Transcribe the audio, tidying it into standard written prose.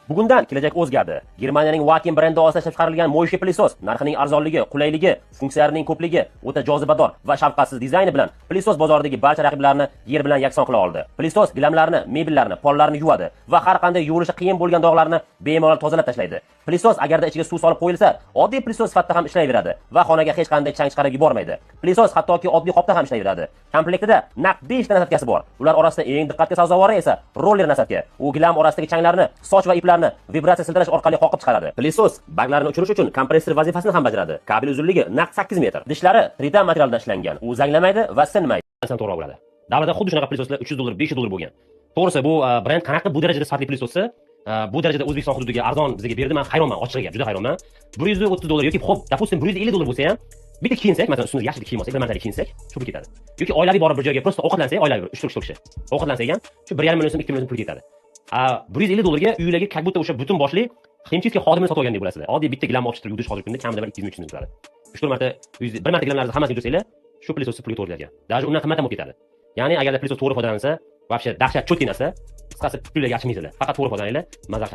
Bugundan kelajak o'zgardi. Germaniyaning Wacken brendi ostida ishlab chiqarilgan Moishe pilisos narxining arzonligi, qulayligi, funksiyalarining ko'pligi, o'ta jozibador va shafqatsiz dizayni bilan pilisos bozoridagi barcha raqiblarni yer bilan yakson qila oldi. Pilisos gilamlarni, mebellarni, pollarni yuvadi va har qanday yuvilishi qiyin bo'lgan dog'larni bemalol tozalab tashlaydi. Pilisos agarda ichiga suv solib qo'yilsa, oddiy pilisos sifatida ham ishlayveradi va xonaga hech qanday chang chiqarib yubormaydi. Pilisos hattoki oddiy qopda ham ishlayveradi. Komplektida naq 5 ta nasatkasi bor. Ular orasida eng diqqatga sazovori esa roller nasatka. U gilam orasidagi changlarni, soch va iplarni vibratsiya sildirish orqali qoqib chiqaradi. Pilisos baglarni o'chirish uchun kompressor vazifasini ham bajaradi. Kabel uzunligi naq 8 metr. Dishlari tritan materialdan ishlangan. U zanglamaydi va sinmaydi. To'g'ri bo'ladi. Davlatda xuddi shunaqa pilisoslar 300 dollar, 500 dollar bo'lgan. To'g'risi bu brend qanaqa bu darajada sifatli pilisosni bu darajada O'zbekiston hududiga arzon bizga berdi. Men hayronman, ochig'iga juda hayronman. 130 dollar yoki xo'p, допустим 150 dollar bo'lsa ham bitta kiyinsak, masalan, ustimizga yaxshi kiyim olsak, elementariy kiyinsak, shu pul ketadi. Yoki oilaviy borib bir joyga prosta ovqatlansak, oilaviy 3 kishi ovqatlansak ham shu 1,5 million so'm, 2 million so'm pul ketadi. 150 dollarga uylarga как будто o'sha butun boshli ximchiska xodimini sotib olgandek bo'lasizlar. Oddiy bitta gilam olib chiqib yudish hozirgi kunda kamida 200 ming turadi. 3-4 marta 1 marta gilamlarni hammasini yudsanglar, shu pilisosni pulga to'g'riladigan. Даже undan qimmat ham bo'lib ketadi. Ya'ni agarda pilisos to'g'ri foydalansa, вообще dahshat cho'tki narsa, qisqasi pullarga achmaysizlar. Faqat to'g'ri foydalaninglar, mazza